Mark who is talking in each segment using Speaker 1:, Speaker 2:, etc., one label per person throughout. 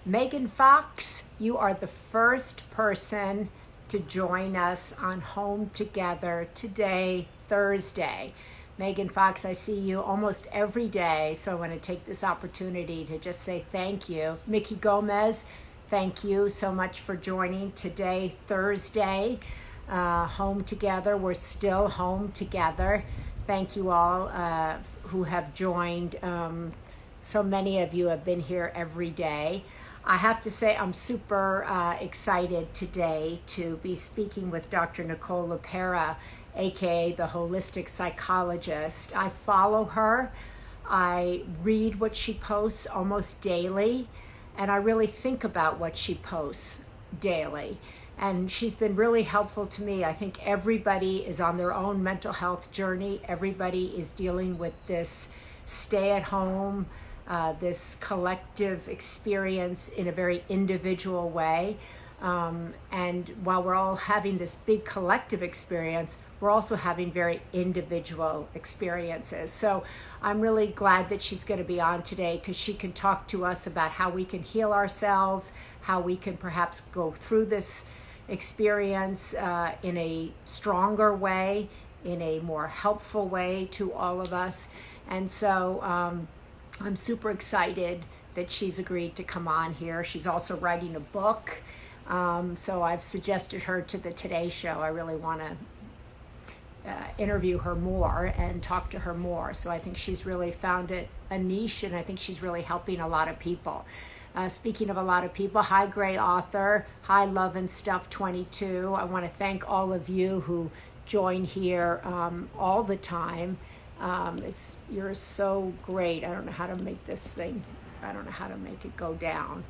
Speaker 1: Megan Fox, you are the first person to join us on Home Together today, Thursday. Megan Fox, I see you almost every day, so I want to take this opportunity to just say thank you. Mickie Gomez, thank you so much for joining today, Thursday. Home Together, we're still home together. Thank you all who have joined. So many of you have been here every day. I have to say I'm super excited today to be speaking with Dr. Nicole Lapera, aka the holistic psychologist. I follow her. I read what she posts almost daily, and I really think about what she posts daily. And she's been really helpful to me. I think everybody is on their own mental health journey. Everybody is dealing with this stay at home, this collective experience in a very individual way. And while we're all having this big collective experience, we're also having very individual experiences. So I'm really glad that she's going to be on today because she can talk to us about how we can heal ourselves, how we can perhaps go through this experience in a stronger way, in a more helpful way to all of us. And so I'm super excited that she's agreed to come on here. She's also writing a book. So I've suggested her to the Today Show. I really want to interview her more and talk to her more. So I think she's really found a niche, and I think she's really helping a lot of people. Speaking of a lot of people, hi Gray Author, hi Love and Stuff 22. I want to thank all of you who join here all the time. You're so great. I don't know how to make this thing. I don't know how to make it go down.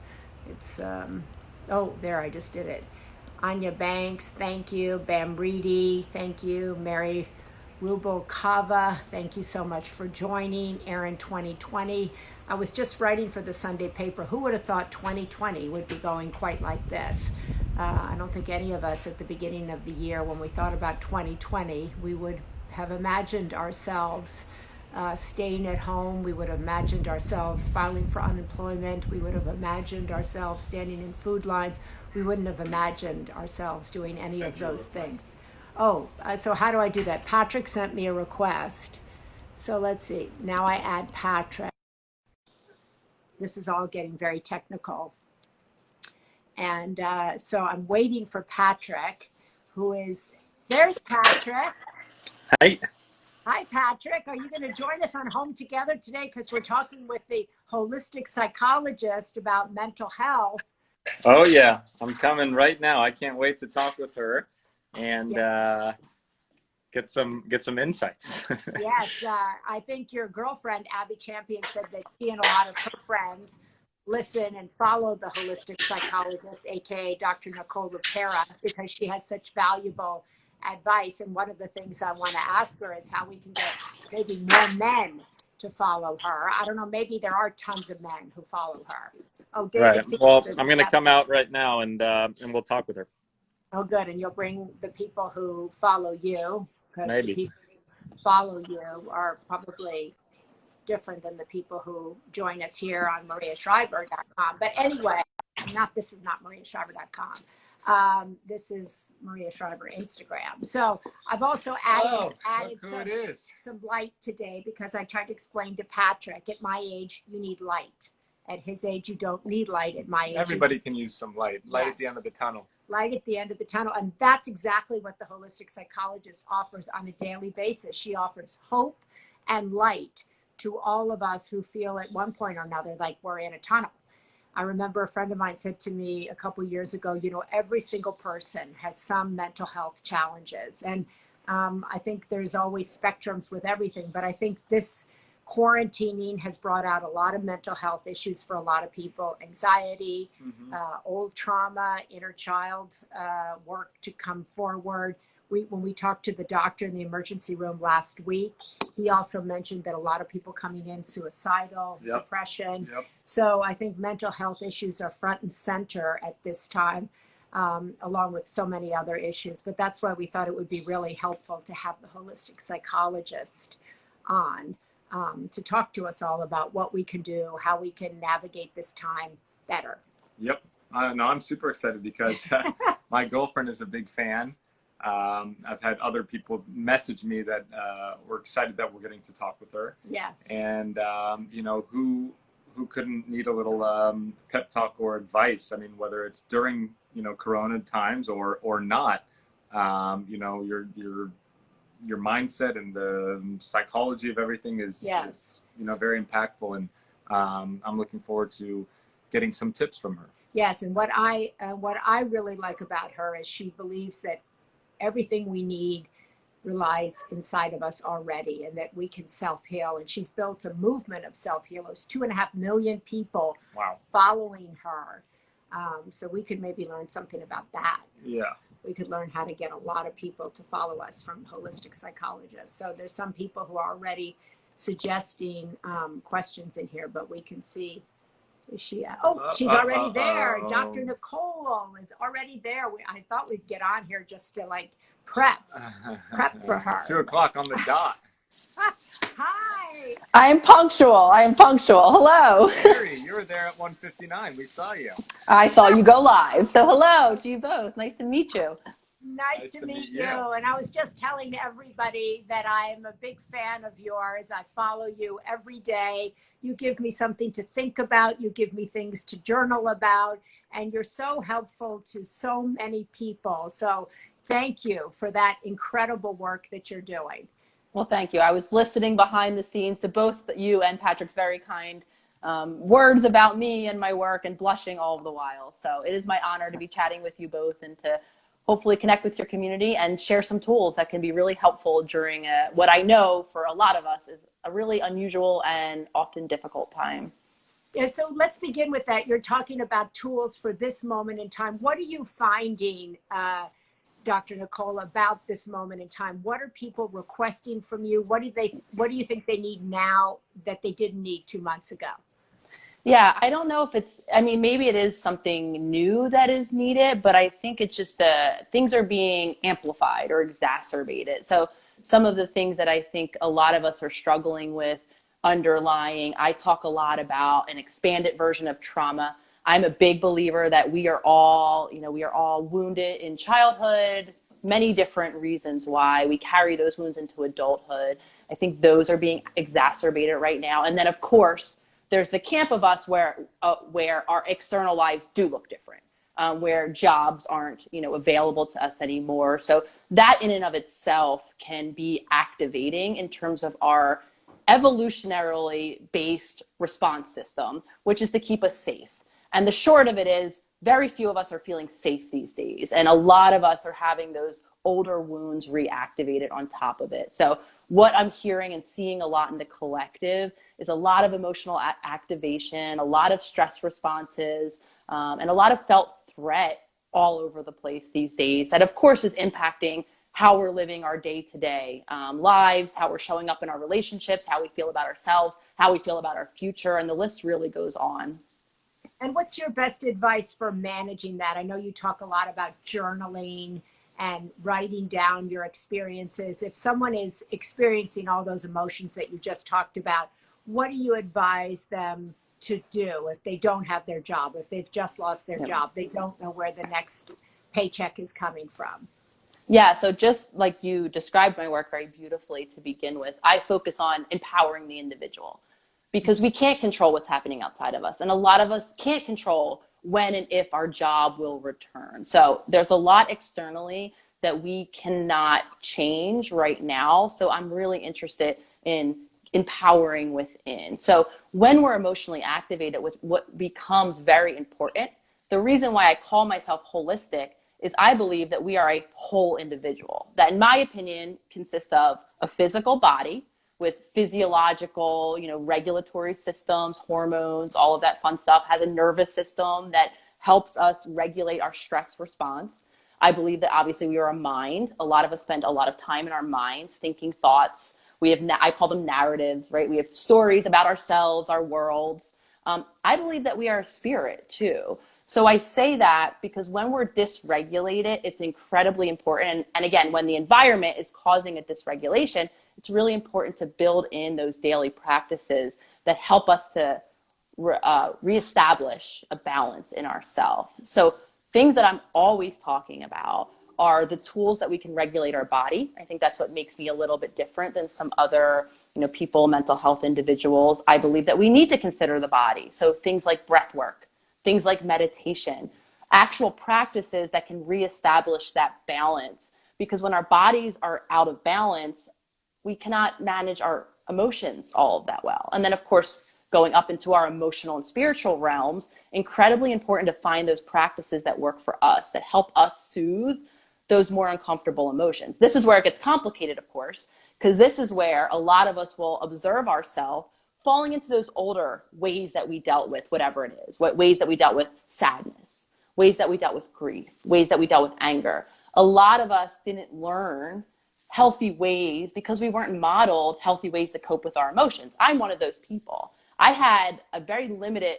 Speaker 1: It's oh, there, I just did it. Anya Banks, thank you. Bam Reedy, thank you. Mary Rubalcava, thank you so much for joining. Aaron 2020. I was just writing for the Sunday paper. Who would have thought 2020 would be going quite like this? I don't think any of us at the beginning of the year, when we thought about 2020, we would have imagined ourselves staying at home. We would have imagined ourselves filing for unemployment. We would have imagined ourselves standing in food lines. We wouldn't have imagined ourselves doing any of those things. Oh, so how do I do that? Patrick sent me a request. So let's see. Now I add Patrick. This is all getting very technical. And so I'm waiting for Patrick, who is, there's Patrick.
Speaker 2: Hi.
Speaker 1: Hi, Patrick. Are you going to join us on Home Together today? Because we're talking with the holistic psychologist about mental health.
Speaker 2: Oh, yeah. I'm coming right now. I can't wait to talk with her and get some insights.
Speaker 1: Yes. I think your girlfriend, Abby Champion, said that she and a lot of her friends listen and follow the holistic psychologist, aka Dr. Nicole Lapera, because she has such valuable advice. And one of the things I want to ask her is how we can get maybe more men to follow her. I don't know, maybe there are tons of men who follow her. Oh, David.
Speaker 2: Right. Well, I'm going to come out right now and we'll talk with her.
Speaker 1: Oh, good. And you'll bring the people who follow you, because the
Speaker 2: Maybe.
Speaker 1: people who follow you are probably different than the people who join us here on mariashriver.com. But anyway, this is not mariashriver.com. This is Maria Shriver Instagram. So I've also added some light today because I tried to explain to Patrick, at my age, you need light. At his age, you don't need light. At my age,
Speaker 3: everybody can use some light. Light at the end of the tunnel.
Speaker 1: Light at the end of the tunnel. And that's exactly what the holistic psychologist offers on a daily basis. She offers hope and light to all of us who feel at one point or another like we're in a tunnel. I remember a friend of mine said to me a couple of years ago, you know, every single person has some mental health challenges. And I think there's always spectrums with everything. But I think this quarantining has brought out a lot of mental health issues for a lot of people. Anxiety, old trauma, inner child work to come forward. When we talked to the doctor in the emergency room last week, he also mentioned that a lot of people coming in suicidal, depression. So I think mental health issues are front and center at this time, along with so many other issues. But that's why we thought it would be really helpful to have the holistic psychologist on to talk to us all about what we can do, how we can navigate this time better.
Speaker 3: Yep. No, I'm super excited because my girlfriend is a big fan. I've had other people message me that we're excited that we're getting to talk with her.
Speaker 1: Yes.
Speaker 3: And you know, who couldn't need a little pep talk or advice? I mean, whether it's during, you know, Corona times or not, you know, your mindset and the psychology of everything is, you know, very impactful. And I'm looking forward to getting some tips from her.
Speaker 1: Yes, and what I really like about her is she believes that everything we need relies inside of us already, and that we can self-heal. And she's built a movement of self-healers, 2.5 million people following her. So we could maybe learn something about that.
Speaker 3: Yeah.
Speaker 1: We could learn how to get a lot of people to follow us from holistic psychologists. So there's some people who are already suggesting questions in here, but we can see. Is she? She's already there. Dr. Nicole is already there. I thought we'd get on here just to like prep for her.
Speaker 3: 2 o'clock on the dot.
Speaker 1: Hi.
Speaker 4: I am punctual. Hello.
Speaker 3: Mary, you were there at 1:59. We saw you.
Speaker 4: I saw you go live. So hello to you both. Nice to meet you.
Speaker 1: Nice to meet you. And I was just telling everybody that I'm a big fan of yours. I follow you every day. You give me something to think about. You give me things to journal about. And you're so helpful to so many people. So thank you for that incredible work that you're doing.
Speaker 4: Well, thank you. I was listening behind the scenes to both you and Patrick's very kind words about me and my work, and blushing all the while. So it is my honor to be chatting with you both and to hopefully connect with your community and share some tools that can be really helpful during what I know for a lot of us is a really unusual and often difficult time.
Speaker 1: Yeah, so let's begin with that. You're talking about tools for this moment in time. What are you finding, Dr. Nicole, about this moment in time? What are people requesting from you? What do you think they need now that they didn't need 2 months ago?
Speaker 4: Yeah, I don't know if it's, I mean, maybe it is something new that is needed, but I think it's just things are being amplified or exacerbated. So some of the things that I think a lot of us are struggling with underlying, I talk a lot about an expanded version of trauma. I'm a big believer that we are all wounded in childhood, many different reasons why we carry those wounds into adulthood. I think those are being exacerbated right now. And then of course, there's the camp of us where our external lives do look different, where jobs aren't, available to us anymore. So that in and of itself can be activating in terms of our evolutionarily based response system, which is to keep us safe. And the short of it is very few of us are feeling safe these days. And a lot of us are having those older wounds reactivated on top of it. So what I'm hearing and seeing a lot in the collective is a lot of emotional activation, a lot of stress responses, and a lot of felt threat all over the place these days. That, of course, is impacting how we're living our day-to-day lives, how we're showing up in our relationships, how we feel about ourselves, how we feel about our future, and the list really goes on.
Speaker 1: And what's your best advice for managing that? I know you talk a lot about journaling and writing down your experiences. If someone is experiencing all those emotions that you just talked about, what do you advise them to do if they don't have their job, if they've just lost their job, they don't know where the next paycheck is coming from?
Speaker 4: Yeah, so just like you described my work very beautifully to begin with, I focus on empowering the individual because we can't control what's happening outside of us. And a lot of us can't control when and if our job will return. So there's a lot externally that we cannot change right now. So I'm really interested in empowering within. So when we're emotionally activated with what becomes very important, the reason why I call myself holistic is I believe that we are a whole individual that, in my opinion, consists of a physical body with physiological, regulatory systems, hormones, all of that fun stuff, has a nervous system that helps us regulate our stress response. I believe that obviously we are a mind. A lot of us spend a lot of time in our minds thinking thoughts. We have, I call them narratives, right? We have stories about ourselves, our worlds. I believe that we are a spirit too. So I say that because when we're dysregulated, it's incredibly important. And again, when the environment is causing a dysregulation, it's really important to build in those daily practices that help us to reestablish a balance in ourselves. So things that I'm always talking about are the tools that we can regulate our body. I think that's what makes me a little bit different than some other, people, mental health individuals. I believe that we need to consider the body. So things like breath work, things like meditation, actual practices that can reestablish that balance. Because when our bodies are out of balance, we cannot manage our emotions all of that well. And then, of course, going up into our emotional and spiritual realms, incredibly important to find those practices that work for us, that help us soothe those more uncomfortable emotions. This is where it gets complicated, of course, because this is where a lot of us will observe ourselves falling into those older ways that we dealt with whatever it is, what ways that we dealt with sadness, ways that we dealt with grief, ways that we dealt with anger. A lot of us didn't learn healthy ways because we weren't modeled healthy ways to cope with our emotions. I'm one of those people. I had a very limited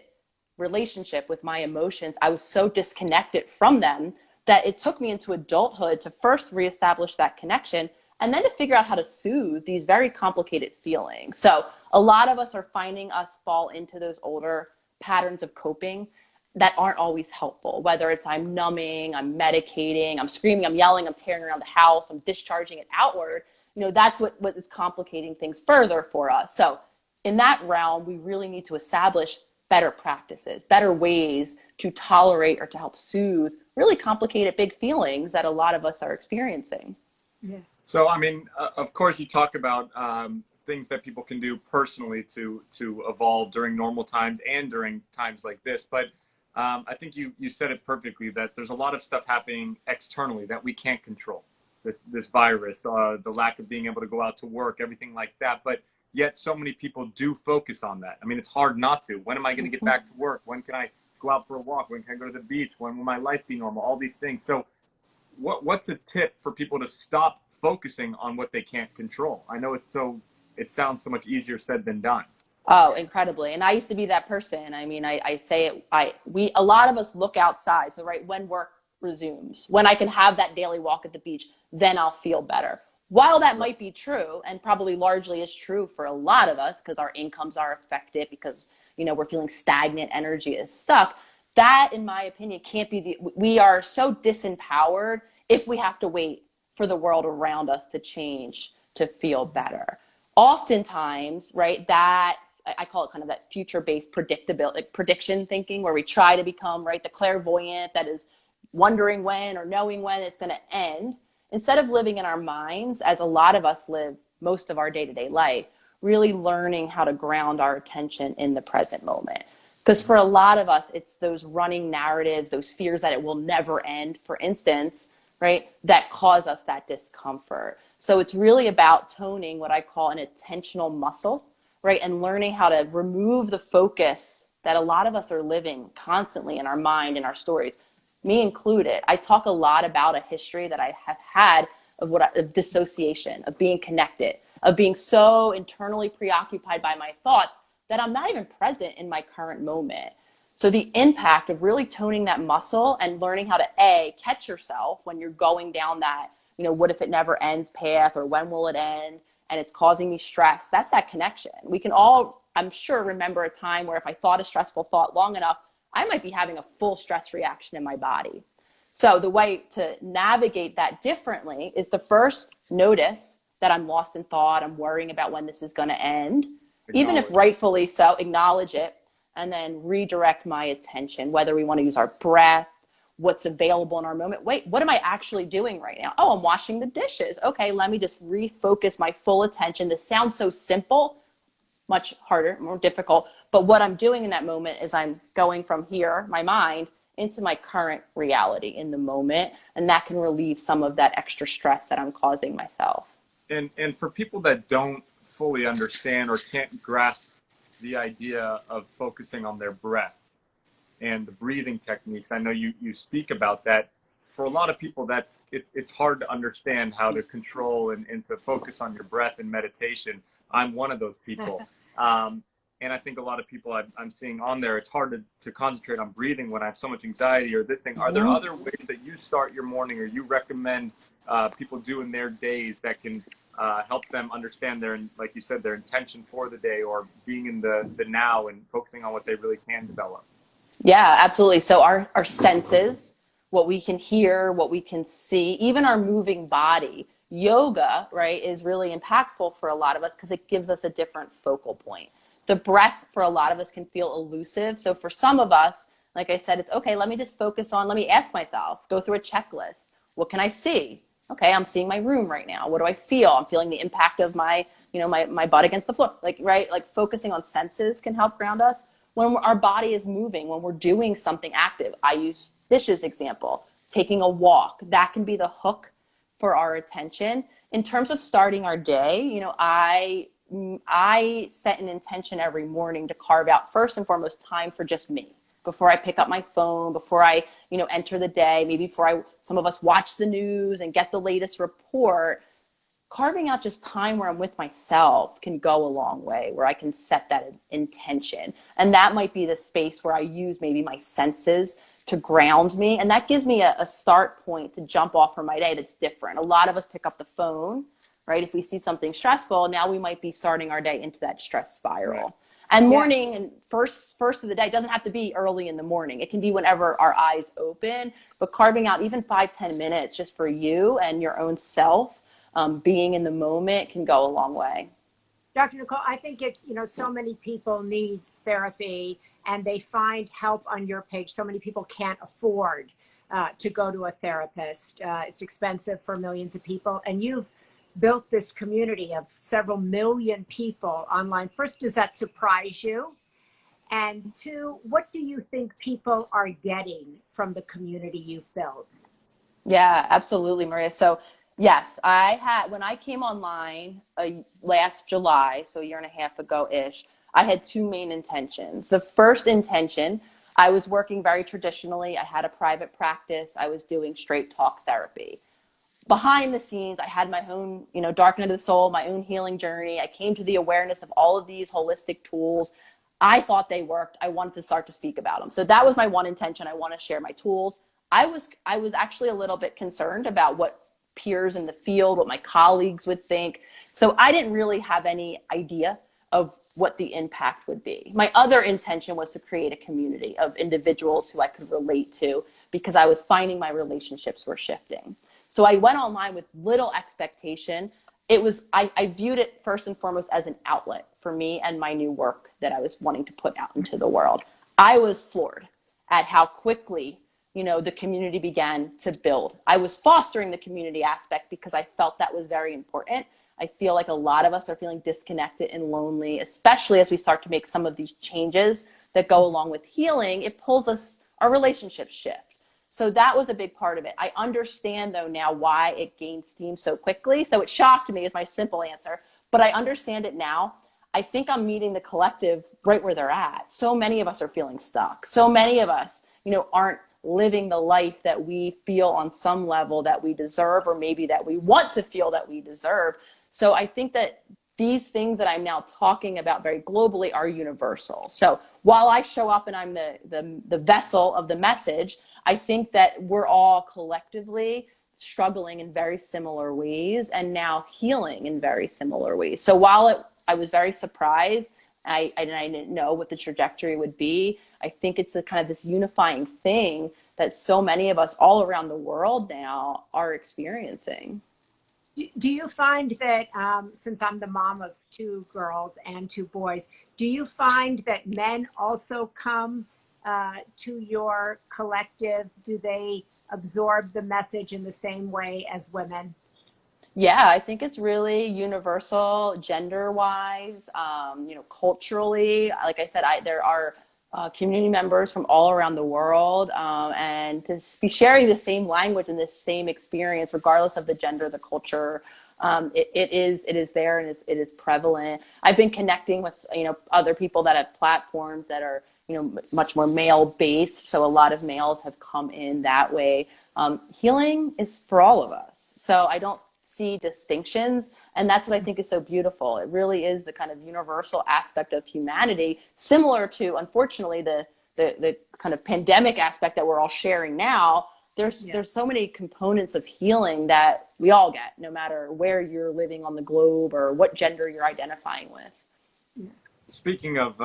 Speaker 4: relationship with my emotions. I was so disconnected from them that it took me into adulthood to first reestablish that connection and then to figure out how to soothe these very complicated feelings. So a lot of us are finding us fall into those older patterns of coping that aren't always helpful, whether it's I'm numbing, I'm medicating, I'm screaming, I'm yelling, I'm tearing around the house, I'm discharging it outward. That's what is complicating things further for us. So in that realm, we really need to establish better practices, better ways to tolerate or to help soothe really complicated big feelings that a lot of us are experiencing.
Speaker 1: Yeah.
Speaker 3: So, of course, you talk about things that people can do personally to evolve during normal times and during times like this. But I think you said it perfectly, that there's a lot of stuff happening externally that we can't control. This virus, the lack of being able to go out to work, everything like that. But yet so many people do focus on that. It's hard not to. When am I going to get back to work? When can I go out for a walk? When can I go to the beach? When will my life be normal? All these things. So what's a tip for people to stop focusing on what they can't control? I know it sounds so much easier said than done.
Speaker 4: Oh, incredibly. And I used to be that person. I say it, a lot of us look outside. So when work resumes, when I can have that daily walk at the beach, then I'll feel better. While that might be true, and probably largely is true for a lot of us because our incomes are affected, because, we're feeling stagnant, energy is stuck, that, in my opinion, can't be we are so disempowered if we have to wait for the world around us to change to feel better. Oftentimes, that I call it kind of that future-based prediction thinking, where we try to become, the clairvoyant that is wondering when or knowing when it's going to end, instead of living in our minds, as a lot of us live most of our day-to-day life, really learning how to ground our attention in the present moment. Because for a lot of us, it's those running narratives, those fears that it will never end, for instance, that cause us that discomfort. So it's really about toning what I call an attentional muscle, and learning how to remove the focus that a lot of us are living constantly in our mind and our stories, me included. I talk a lot about a history that I have had of dissociation, of being connected, of being so internally preoccupied by my thoughts that I'm not even present in my current moment. So the impact of really toning that muscle and learning how to catch yourself when you're going down that, what if it never ends path, or when will it end? And it's causing me stress. That's that connection. We can all, I'm sure, remember a time where if I thought a stressful thought long enough, I might be having a full stress reaction in my body. So the way to navigate that differently is to first notice that I'm lost in thought. I'm worrying about when this is going to end. Even if rightfully so, acknowledge it, and then redirect my attention, whether we want to use our breath, what's available in our moment. Wait, what am I actually doing right now? Oh, I'm washing the dishes. Okay, let me just refocus my full attention. This sounds so simple, much harder, more difficult. But what I'm doing in that moment is I'm going from here, my mind, into my current reality in the moment. And that can relieve some of that extra stress that I'm causing myself.
Speaker 3: And for people that don't fully understand or can't grasp the idea of focusing on their breath and the breathing techniques, I know you speak about that. For a lot of people, it's hard to understand how to control and to focus on your breath in meditation. I'm one of those people. And I think a lot of people I'm seeing on there, it's hard to concentrate on breathing when I have so much anxiety or this thing. Are there other ways that you start your morning or you recommend people do in their days that can help them understand their, like you said, their intention for the day, or being in the now and focusing on what they really can develop.
Speaker 4: Yeah, absolutely. So our senses, what we can hear, what we can see, even our moving body, yoga, right, is really impactful for a lot of us because it gives us a different focal point. The breath for a lot of us can feel elusive. So for some of us, like I said, it's okay, let me just focus on, let me ask myself, go through a checklist. What can I see? Okay, I'm seeing my room right now. What do I feel? I'm feeling the impact of my, my butt against the floor. Like, right, like focusing on senses can help ground us. When our body is moving, when we're doing something active, I use dishes example, taking a walk, that can be the hook for our attention. In terms of starting our day, I set an intention every morning to carve out first and foremost time for just me before I pick up my phone, before I, enter the day, maybe before some of us watch the news and get the latest report. Carving out just time where I'm with myself can go a long way, where I can set that intention. And that might be the space where I use maybe my senses to ground me. And that gives me a start point to jump off for my day that's different. A lot of us pick up the phone, right? If we see something stressful, now we might be starting our day into that stress spiral. Right. And morning and first of the day doesn't have to be early in the morning. It can be whenever our eyes open, but carving out even 5-10 minutes just for you and your own self, being in the moment can go a long way.
Speaker 1: Dr. Nicole, I think it's, so many people need therapy and they find help on your page. So many people can't afford to go to a therapist. It's expensive for millions of people. And you've built this community of several million people online. First, does that surprise you? And two, what do you think people are getting from the community you've built?
Speaker 4: Yeah, absolutely, Maria. So yes, when I came online last July, so a year and a half ago-ish, I had two main intentions. The first intention, I was working very traditionally. I had a private practice. I was doing straight talk therapy. Behind the scenes, I had my own, dark night of the soul, my own healing journey. I came to the awareness of all of these holistic tools. I thought they worked. I wanted to start to speak about them. So that was my one intention. I want to share my tools. I was actually a little bit concerned about what peers in the field, what my colleagues would think. So I didn't really have any idea of what the impact would be. My other intention was to create a community of individuals who I could relate to because I was finding my relationships were shifting. So I went online with little expectation. I viewed it first and foremost as an outlet for me and my new work that I was wanting to put out into the world. I was floored at how quickly the community began to build. I was fostering the community aspect because I felt that was very important. I feel like a lot of us are feeling disconnected and lonely, especially as we start to make some of these changes that go along with healing. It pulls us, our relationships shift. So that was a big part of it. I understand though now why it gained steam so quickly. So it shocked me is my simple answer, but I understand it now. I think I'm meeting the collective right where they're at. So many of us are feeling stuck. So many of us, aren't living the life that we feel on some level that we deserve, or maybe that we want to feel that we deserve. So I think that these things that I'm now talking about very globally are universal. So while I show up and I'm the vessel of the message, I think that we're all collectively struggling in very similar ways and now healing in very similar ways. So while I was very surprised, I didn't know what the trajectory would be. I think it's a kind of this unifying thing that so many of us all around the world now are experiencing.
Speaker 1: Do you find that, since I'm the mom of 2 girls and 2 boys, do you find that men also come to your collective? Do they absorb the message in the same way as women?
Speaker 4: Yeah, I think it's really universal, gender-wise, culturally. Like I said, there are community members from all around the world, and to be sharing the same language and the same experience, regardless of the gender, the culture. It is there and it is prevalent. I've been connecting with other people that have platforms that are much more male based, so a lot of males have come in that way. Healing is for all of us, so I don't see distinctions, and that's what I think is so beautiful. It really is the kind of universal aspect of humanity, similar to, unfortunately, the kind of pandemic aspect that we're all sharing now. There's so many components of healing that we all get, no matter where you're living on the globe or what gender you're identifying with.
Speaker 3: Speaking of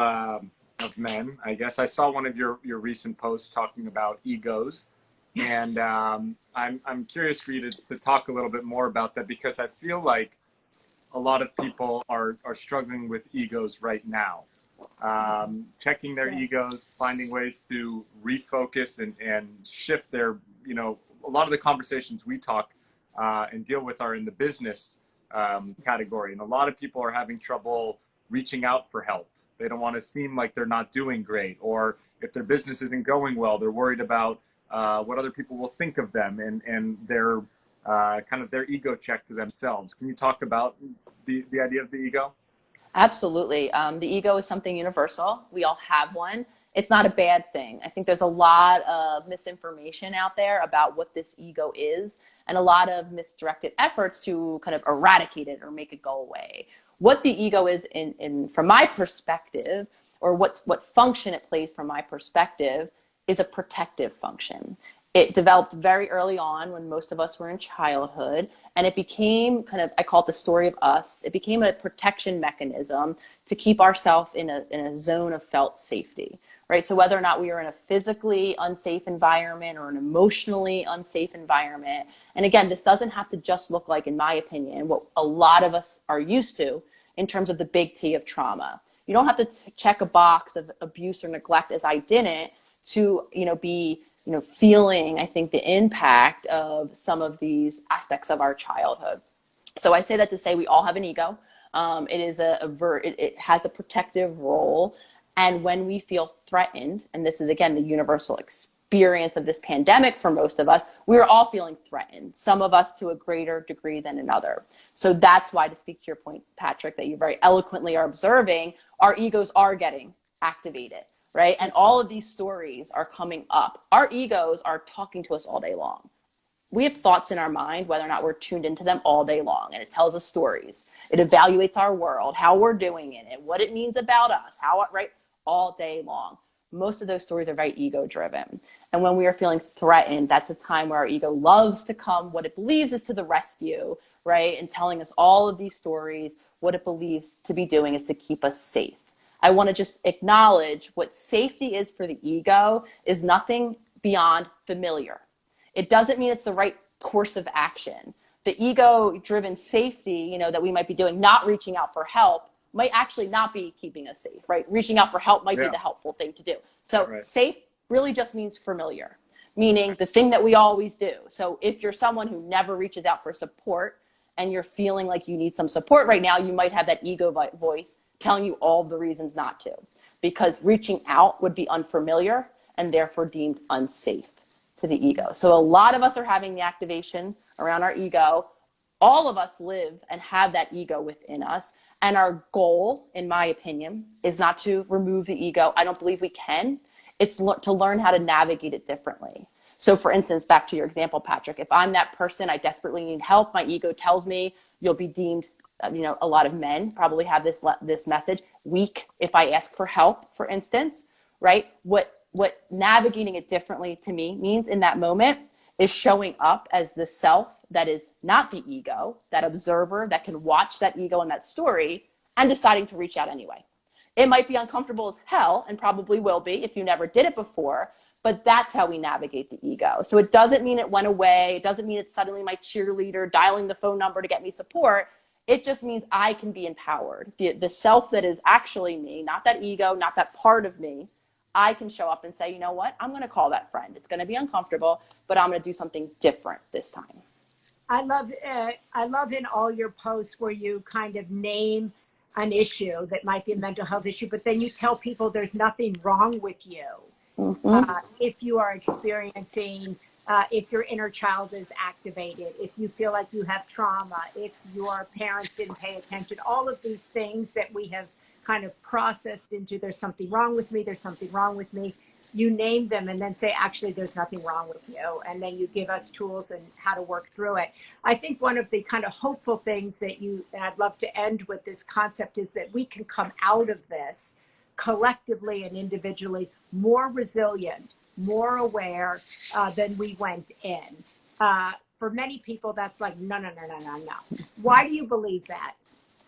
Speaker 3: men, I guess I saw one of your recent posts talking about egos, and I'm curious for you to talk a little bit more about that, because I feel like a lot of people are struggling with egos right now, checking their egos, finding ways to refocus and shift their, a lot of the conversations we talk and deal with are in the business category, and a lot of people are having trouble reaching out for help. They don't want to seem like they're not doing great, or if their business isn't going well, they're worried about what other people will think of them, and their kind of their ego check to themselves. Can you talk about the idea of the ego?
Speaker 4: Absolutely. The ego is something universal. We all have one. It's not a bad thing. I think there's a lot of misinformation out there about what this ego is, and a lot of misdirected efforts to kind of eradicate it or make it go away. What the ego is from my perspective, or what function it plays from my perspective, is a protective function. It developed very early on when most of us were in childhood, and it became kind of, I call it the story of us. It became a protection mechanism to keep ourselves in a zone of felt safety, right? So whether or not we are in a physically unsafe environment or an emotionally unsafe environment, and again, this doesn't have to just look like, in my opinion, what a lot of us are used to in terms of the big T of trauma. You don't have to check a box of abuse or neglect, as I didn't, to be feeling, I think, the impact of some of these aspects of our childhood. So I say that to say we all have an ego. It has a protective role. And when we feel threatened, and this is, again, the universal experience of this pandemic for most of us, we're all feeling threatened, some of us to a greater degree than another. So that's why, to speak to your point, Patrick, that you very eloquently are observing, our egos are getting activated, right? And all of these stories are coming up. Our egos are talking to us all day long. We have thoughts in our mind, whether or not we're tuned into them, all day long. And it tells us stories. It evaluates our world, how we're doing in it, what it means about us, right? All day long. Most of those stories are very ego driven. And when we are feeling threatened, that's a time where our ego loves to come, what it believes is to the rescue, right? And telling us all of these stories, what it believes to be doing is to keep us safe. I want to just acknowledge what safety is for the ego is nothing beyond familiar. It doesn't mean it's the right course of action. The ego-driven safety, that we might be doing, not reaching out for help, might actually not be keeping us safe, right? Reaching out for help might be the helpful thing to do. So safe really just means familiar, meaning the thing that we always do. So if you're someone who never reaches out for support and you're feeling like you need some support right now, you might have that ego voice telling you all the reasons not to, because reaching out would be unfamiliar and therefore deemed unsafe to the ego. So a lot of us are having the activation around our ego. All of us live and have that ego within us. And our goal, in my opinion, is not to remove the ego. I don't believe we can. It's to learn how to navigate it differently. So for instance, back to your example, Patrick, if I'm that person, I desperately need help, my ego tells me you'll be deemed, a lot of men probably have this message, weak if I ask for help, for instance, right? What navigating it differently to me means in that moment is showing up as the self that is not the ego, that observer that can watch that ego and that story, and deciding to reach out anyway. It might be uncomfortable as hell, and probably will be if you never did it before, but that's how we navigate the ego. So it doesn't mean it went away. It doesn't mean it's suddenly my cheerleader dialing the phone number to get me support. It just means I can be empowered. The self that is actually me, not that ego, not that part of me, I can show up and say, you know what, I'm going to call that friend. It's going to be uncomfortable, but I'm going to do something different this time.
Speaker 1: I love in all your posts where you kind of name an issue that might be a mental health issue, but then you tell people there's nothing wrong with you.
Speaker 4: Mm-hmm.
Speaker 1: If you are experiencing, if your inner child is activated, if you feel like you have trauma, if your parents didn't pay attention, all of these things that we have kind of processed into there's something wrong with me, there's something wrong with me. You name them and then say, actually, there's nothing wrong with you. And then you give us tools and how to work through it. I think one of the kind of hopeful things that I'd love to end with this concept is that we can come out of this collectively and individually more resilient, more aware than we went in. For many people, that's like, no, no, no, no, no, no. Why do you believe that,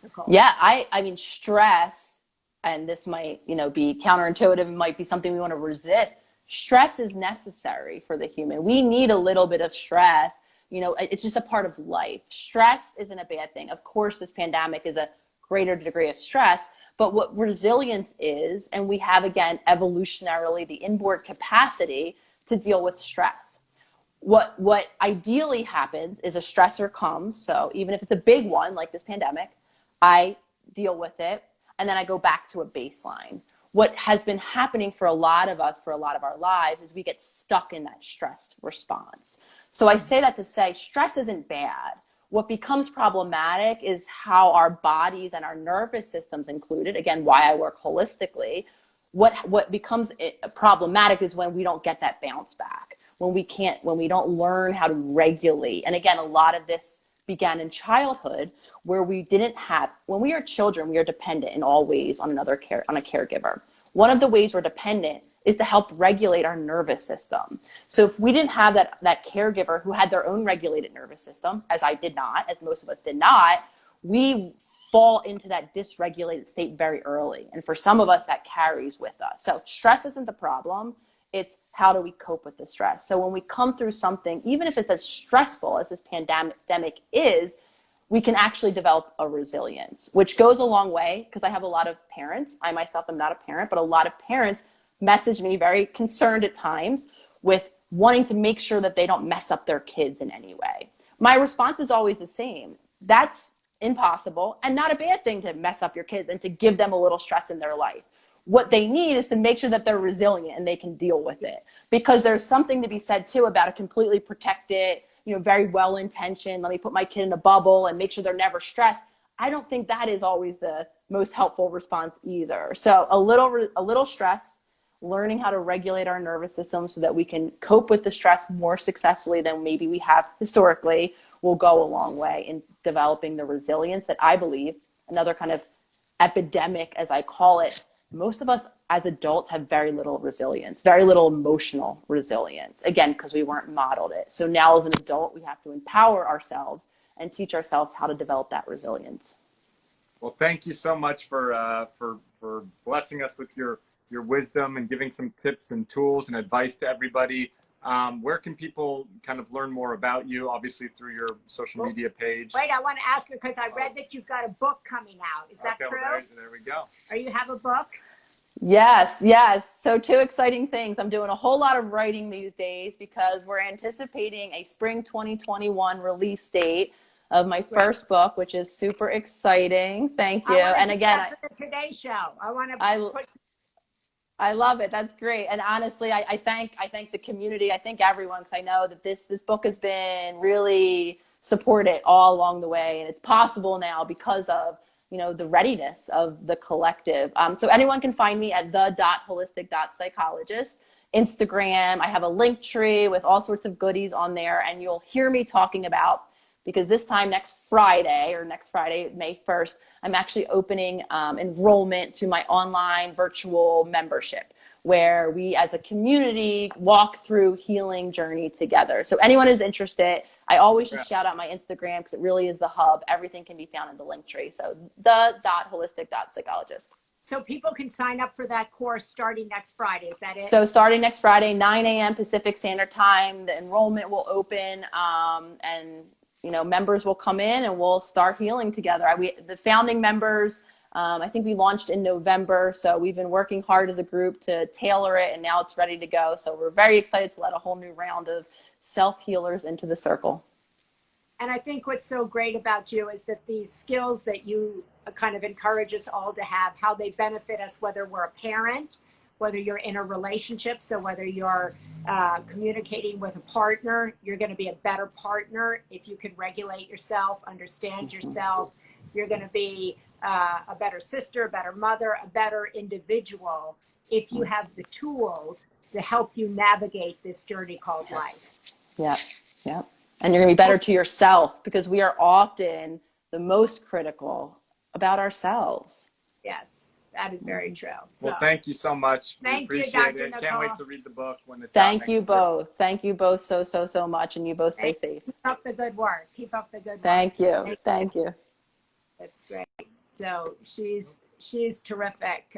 Speaker 1: Nicole?
Speaker 4: Yeah, I mean, stress, and this might, be counterintuitive, might be something we want to resist. Stress is necessary for the human. We need a little bit of stress. It's just a part of life. Stress isn't a bad thing. Of course, this pandemic is a greater degree of stress, but what resilience is, and we have, again, evolutionarily the inborn capacity to deal with stress. What ideally happens is a stressor comes. So even if it's a big one, like this pandemic, I deal with it, and then I go back to a baseline. What has been happening for a lot of us, for a lot of our lives, is we get stuck in that stress response. So I say that to say stress isn't bad. What becomes problematic is how our bodies and our nervous systems included, again, why I work holistically, what becomes problematic is when we don't get that bounce back, when we don't learn how to regulate. And again, a lot of this began in childhood, where we didn't have, when we are children, we are dependent in all ways on on a caregiver. One of the ways we're dependent is to help regulate our nervous system. So if we didn't have that caregiver who had their own regulated nervous system, as I did not, as most of us did not, we fall into that dysregulated state very early. And for some of us, that carries with us. So stress isn't the problem. It's how do we cope with the stress? So when we come through something, even if it's as stressful as this pandemic is, we can actually develop a resilience, which goes a long way, because I have a lot of parents. I myself am not a parent, but a lot of parents message me very concerned at times with wanting to make sure that they don't mess up their kids in any way. My response is always the same. That's impossible and not a bad thing to mess up your kids and to give them a little stress in their life. What they need is to make sure that they're resilient and they can deal with it, because there's something to be said too about a completely protected, very well-intentioned, let me put my kid in a bubble and make sure they're never stressed. I don't think that is always the most helpful response either. So a little stress, learning how to regulate our nervous system so that we can cope with the stress more successfully than maybe we have historically, will go a long way in developing the resilience that I believe, another kind of epidemic, as I call it, most of us as adults have very little resilience, very little emotional resilience, again, because we weren't modeled it. So now as an adult, we have to empower ourselves and teach ourselves how to develop that resilience.
Speaker 3: Well, thank you so much for blessing us with your wisdom and giving some tips and tools and advice to everybody. Where can people kind of learn more about you? Obviously through your social media page.
Speaker 1: Wait, I want to ask you, because I read that you've got a book coming out. Is that true?
Speaker 3: Well, there we go.
Speaker 1: Or you have a book?
Speaker 4: Yes. So 2 exciting things. I'm doing a whole lot of writing these days because we're anticipating a spring 2021 release date of my first book, which is super exciting. Thank you. And again,
Speaker 1: for the Today Show.
Speaker 4: I love it. That's great. And honestly, I thank the community. I thank everyone, because I know that this book has been really supported all along the way, and it's possible now because of the readiness of the collective. So anyone can find me at the.holistic.psychologist. Instagram, I have a link tree with all sorts of goodies on there, and you'll hear me talking about, because this time next Friday, May 1st, I'm actually opening enrollment to my online virtual membership, where we as a community walk through healing journey together. So anyone who's interested, I always just shout out my Instagram, because it really is the hub. Everything can be found in the link tree. So the.holistic.psychologist.
Speaker 1: So people can sign up for that course starting next Friday. Is that it?
Speaker 4: So starting next Friday, 9 a.m. Pacific Standard Time, the enrollment will open, and members will come in and we'll start healing together. The founding members, I think we launched in November. So we've been working hard as a group to tailor it, and now it's ready to go. So we're very excited to let a whole new round of self-healers into the circle.
Speaker 1: And I think what's so great about you is that these skills that you kind of encourage us all to have, how they benefit us, whether we're a parent, whether you're in a relationship, so whether you're communicating with a partner, you're going to be a better partner if you can regulate yourself, understand yourself. You're going to be a better sister, a better mother, a better individual if you have the tools to help you navigate this journey called life.
Speaker 4: Yeah. And you're going to be better to yourself, because we are often the most critical about ourselves.
Speaker 1: Yes. That is very true. So,
Speaker 3: Well, thank you so much. We
Speaker 1: thank you,
Speaker 3: appreciate
Speaker 1: Dr.
Speaker 3: it. Can't wait
Speaker 1: Nicole.
Speaker 3: to read the book when it's out
Speaker 4: Thank
Speaker 3: next
Speaker 4: you
Speaker 3: year.
Speaker 4: both. Thank you both so much. And you both stay safe.
Speaker 1: Keep up the good work. Keep up the good work.
Speaker 4: Thank you. Thank you.
Speaker 1: That's great. So she's terrific.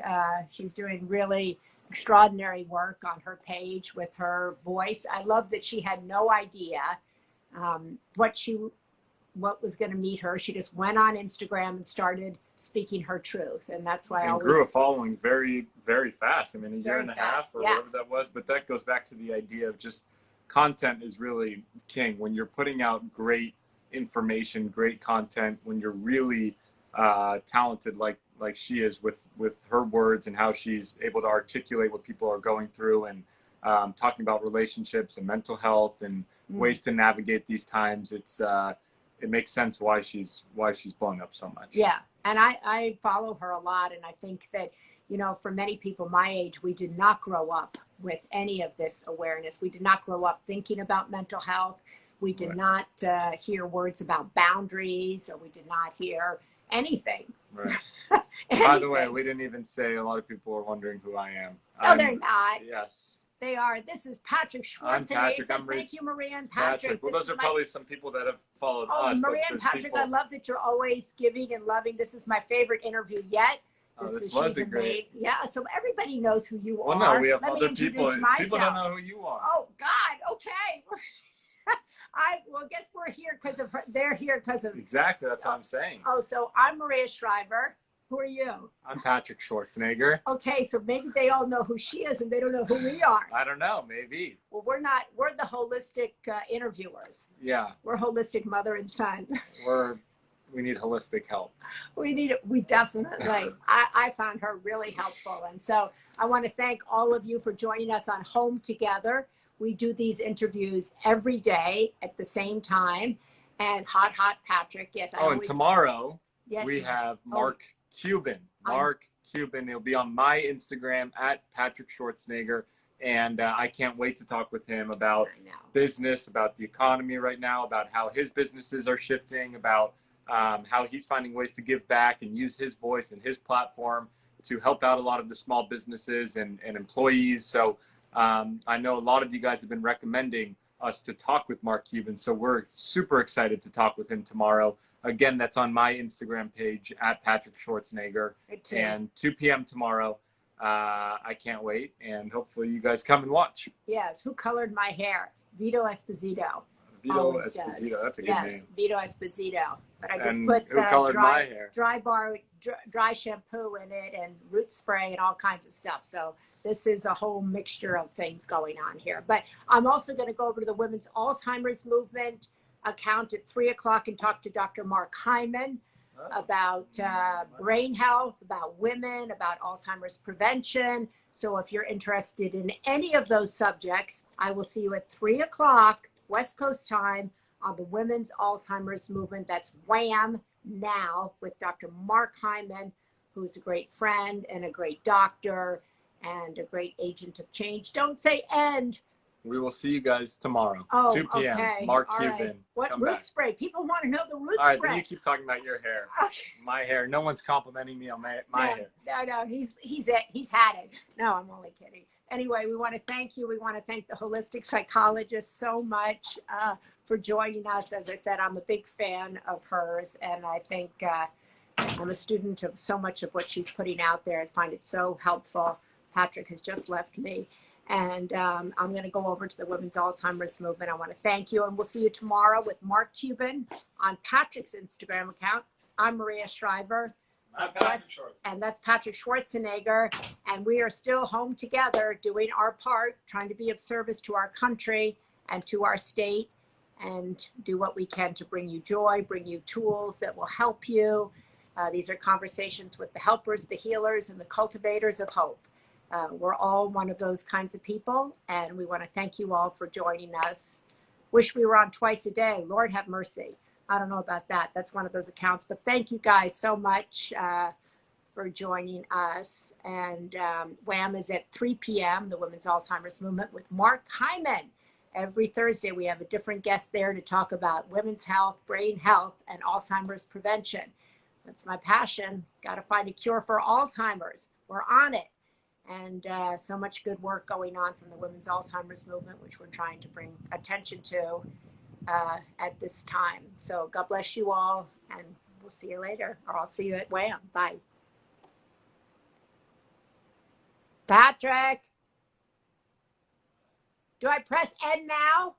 Speaker 1: She's doing really extraordinary work on her page with her voice. I love that she had no idea what was going to meet her. She just went on Instagram and started speaking her truth, and that's why I always
Speaker 3: grew a following very, very fast. I mean, a year
Speaker 1: Very
Speaker 3: and a
Speaker 1: fast,
Speaker 3: half or
Speaker 1: yeah.
Speaker 3: whatever that was. But that goes back to the idea of just content is really king. When you're putting out great information, great content, when you're really talented like she is with her words and how she's able to articulate what people are going through, and talking about relationships and mental health and ways to navigate these times. It makes sense why she's blowing up so much.
Speaker 1: Yeah. And I follow her a lot. And I think that, you know, for many people my age, we did not grow up with any of this awareness. We did not grow up thinking about mental health. We did not hear words about boundaries, or we did not hear anything.
Speaker 3: Right.
Speaker 1: Anything.
Speaker 3: By the way, we didn't even say, a lot of people are wondering who I am.
Speaker 1: No, they're not.
Speaker 3: Yes.
Speaker 1: They are. This is Patrick Schwartz.
Speaker 3: I'm Patrick.
Speaker 1: Thank you, Maria and Patrick.
Speaker 3: Well, those are probably some people that have followed
Speaker 1: Oh,
Speaker 3: us.
Speaker 1: Maria and Patrick, I love that you're always giving and loving. This is my favorite interview yet.
Speaker 3: This wasn't great.
Speaker 1: Yeah, so everybody knows who you are.
Speaker 3: Well, no, we have
Speaker 1: Let
Speaker 3: other
Speaker 1: me
Speaker 3: people.
Speaker 1: introduce myself.
Speaker 3: People don't know who you are.
Speaker 1: Oh, God. Okay. Well, guess we're here because of her. They're here because of.
Speaker 3: Exactly. That's what I'm saying.
Speaker 1: Oh, so I'm Maria Shriver. Who are you?
Speaker 3: I'm Patrick Schwarzenegger.
Speaker 1: Okay, so maybe they all know who she is and they don't know who we are.
Speaker 3: I don't know. Maybe.
Speaker 1: Well, we're not. We're the holistic interviewers.
Speaker 3: Yeah.
Speaker 1: We're holistic mother and son.
Speaker 3: We need holistic help.
Speaker 1: We need it. We definitely. I found her really helpful. And so I want to thank all of you for joining us on Home Together. We do these interviews every day at the same time. And Hot Patrick. Yes.
Speaker 3: And tomorrow we have Mark Cuban. Mark Cuban. He'll be on my Instagram at Patrick Schwarzenegger. And I can't wait to talk with him about business, about the economy right now, about how his businesses are shifting, about how he's finding ways to give back and use his voice and his platform to help out a lot of the small businesses and employees. So I know a lot of you guys have been recommending us to talk with Mark Cuban. So we're super excited to talk with him tomorrow. Again, that's on my Instagram page at Patrick Schwarzenegger. And 2 p.m. tomorrow. I can't wait. And hopefully you guys come and watch.
Speaker 1: Yes. Who colored my hair? Vito Esposito.
Speaker 3: Vito Esposito. That's a good name.
Speaker 1: Yes, Vito Esposito. But I just put dry shampoo in it and root spray and all kinds of stuff. So this is a whole mixture of things going on here. But I'm also going to go over to the Women's Alzheimer's Movement account at 3:00 and talk to Dr. Mark Hyman about brain health, about women, about Alzheimer's prevention. So if you're interested in any of those subjects, I will see you at 3:00 West Coast time on the Women's Alzheimer's Movement. That's WHAM Now with Dr. Mark Hyman, who's a great friend and a great doctor and a great agent of change. Don't say end.
Speaker 3: We will see you guys tomorrow, 2 p.m.
Speaker 1: Okay.
Speaker 3: Mark
Speaker 1: All
Speaker 3: Cuban.
Speaker 1: Right. What
Speaker 3: Come
Speaker 1: root
Speaker 3: back.
Speaker 1: spray? People want to know the root
Speaker 3: All right,
Speaker 1: spray.
Speaker 3: then you keep talking about your hair.
Speaker 1: Okay.
Speaker 3: My hair. No one's complimenting me on my hair.
Speaker 1: No, he's had it. No, I'm only kidding. Anyway, we want to thank you. We want to thank the holistic psychologist so much for joining us. As I said, I'm a big fan of hers, and I think I'm a student of so much of what she's putting out there. I find it so helpful. Patrick has just left me. And I'm going to go over to the Women's Alzheimer's Movement. I want to thank you. And we'll see you tomorrow with Mark Cuban on Patrick's Instagram account. I'm Maria Shriver. And that's Patrick Schwarzenegger. And we are still home together doing our part, trying to be of service to our country and to our state, and do what we can to bring you joy, bring you tools that will help you. These are conversations with the helpers, the healers, and the cultivators of hope. We're all one of those kinds of people, and we want to thank you all for joining us. Wish we were on twice a day. Lord have mercy. I don't know about that. That's one of those accounts. But thank you guys so much for joining us. And WHAM is at 3 p.m., the Women's Alzheimer's Movement with Mark Hyman. Every Thursday, we have a different guest there to talk about women's health, brain health, and Alzheimer's prevention. That's my passion. Got to find a cure for Alzheimer's. We're on it. And so much good work going on from the Women's Alzheimer's Movement, which we're trying to bring attention to at this time. So God bless you all, and we'll see you later, or I'll see you at WHAM. Bye. Patrick, do I press end now?